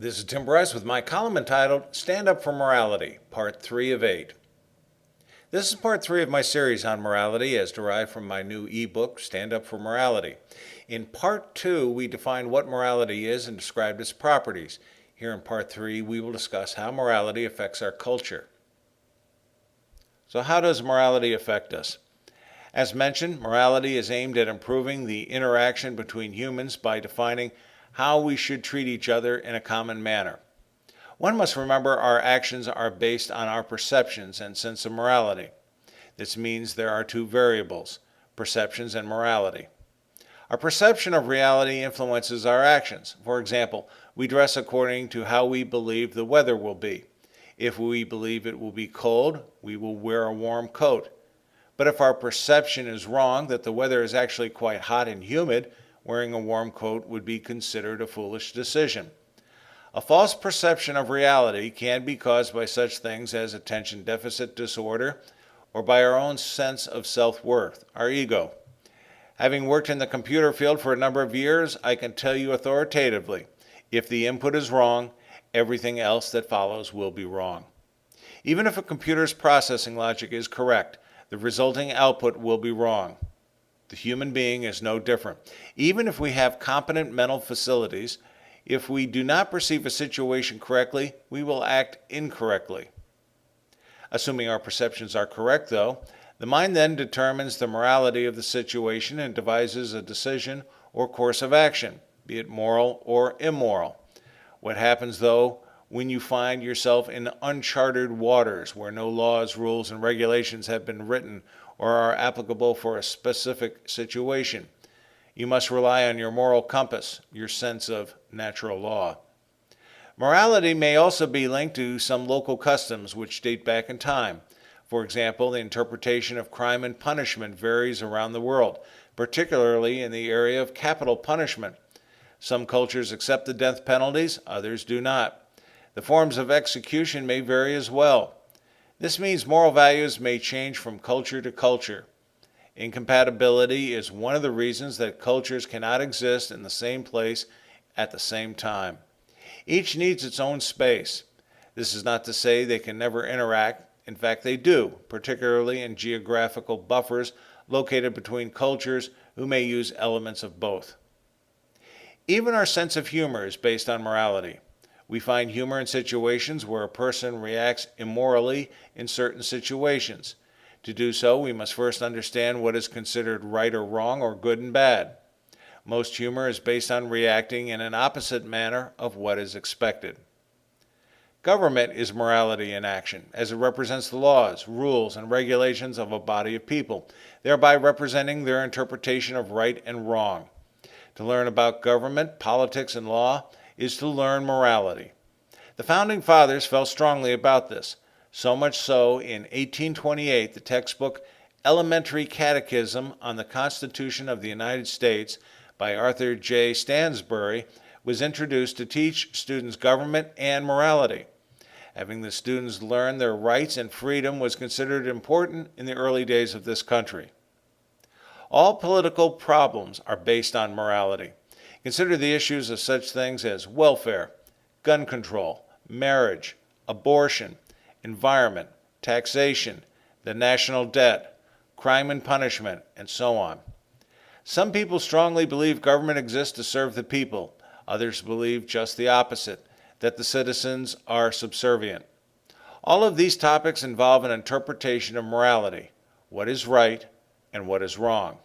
This is Tim Bryce with my column entitled Stand Up for Morality, Part 3 of 8. This is Part 3 of my series on morality as derived from my new ebook, Stand Up for Morality. In Part 2, we define what morality is and describe its properties. Here in Part 3, we will discuss how morality affects our culture. So how does morality affect us? As mentioned, morality is aimed at improving the interaction between humans by defining how we should treat each other in a common manner. One must remember our actions are based on our perceptions and sense of morality. This means there are two variables, perceptions and morality. Our perception of reality influences our actions. For example, we dress according to how we believe the weather will be. If we believe it will be cold, we will wear a warm coat. But if our perception is wrong, that the weather is actually quite hot and humid, wearing a warm coat would be considered a foolish decision. A false perception of reality can be caused by such things as attention deficit disorder or by our own sense of self-worth, our ego. Having worked in the computer field for a number of years, I can tell you authoritatively, if the input is wrong, everything else that follows will be wrong. Even if a computer's processing logic is correct, the resulting output will be wrong. The human being is no different. Even if we have competent mental facilities, if we do not perceive a situation correctly, we will act incorrectly. Assuming our perceptions are correct, though, the mind then determines the morality of the situation and devises a decision or course of action, be it moral or immoral. What happens, though, when you find yourself in uncharted waters where no laws, rules, and regulations have been written or are applicable for a specific situation? You must rely on your moral compass, your sense of natural law. Morality may also be linked to some local customs which date back in time. For example, the interpretation of crime and punishment varies around the world, particularly in the area of capital punishment. Some cultures accept the death penalties, others do not. The forms of execution may vary as well. This means moral values may change from culture to culture. Incompatibility is one of the reasons that cultures cannot exist in the same place at the same time. Each needs its own space. This is not to say they can never interact. In fact, they do, particularly in geographical buffers located between cultures who may use elements of both. Even our sense of humor is based on morality. We find humor in situations where a person reacts immorally in certain situations. To do so, we must first understand what is considered right or wrong or good and bad. Most humor is based on reacting in an opposite manner of what is expected. Government is morality in action, as it represents the laws, rules, and regulations of a body of people, thereby representing their interpretation of right and wrong. To learn about government, politics, and law is to learn morality. The Founding Fathers felt strongly about this, so much so in 1828 the textbook Elementary Catechism on the Constitution of the United States by Arthur J. Stansbury was introduced to teach students government and morality. Having the students learn their rights and freedom was considered important in the early days of this country. All political problems are based on morality. Consider the issues of such things as welfare, gun control, marriage, abortion, environment, taxation, the national debt, crime and punishment, and so on. Some people strongly believe government exists to serve the people. Others believe just the opposite, that the citizens are subservient. All of these topics involve an interpretation of morality, what is right and what is wrong.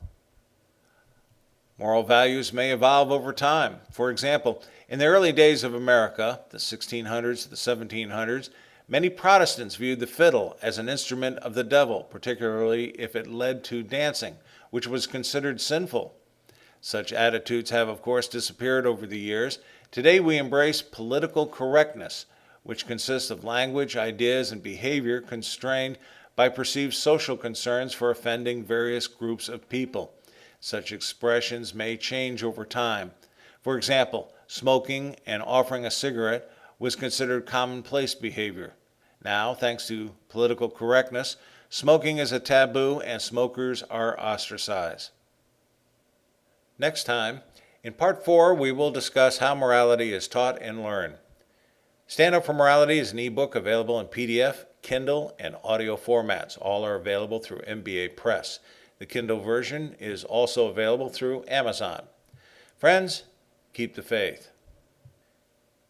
Moral values may evolve over time. For example, in the early days of America, the 1600s to the 1700s, many Protestants viewed the fiddle as an instrument of the devil, particularly if it led to dancing, which was considered sinful. Such attitudes have, of course, disappeared over the years. Today we embrace political correctness, which consists of language, ideas, and behavior constrained by perceived social concerns for offending various groups of people. Such expressions may change over time. For example, smoking and offering a cigarette was considered commonplace behavior. Now, thanks to political correctness, smoking is a taboo and smokers are ostracized. Next time, in Part 4, we will discuss how morality is taught and learned. Stand Up for Morality is an ebook available in PDF, Kindle, and audio formats. All are available through MBA Press. The Kindle version is also available through Amazon. Friends, keep the faith.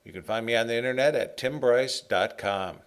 You can find me on the internet at timbryce.com.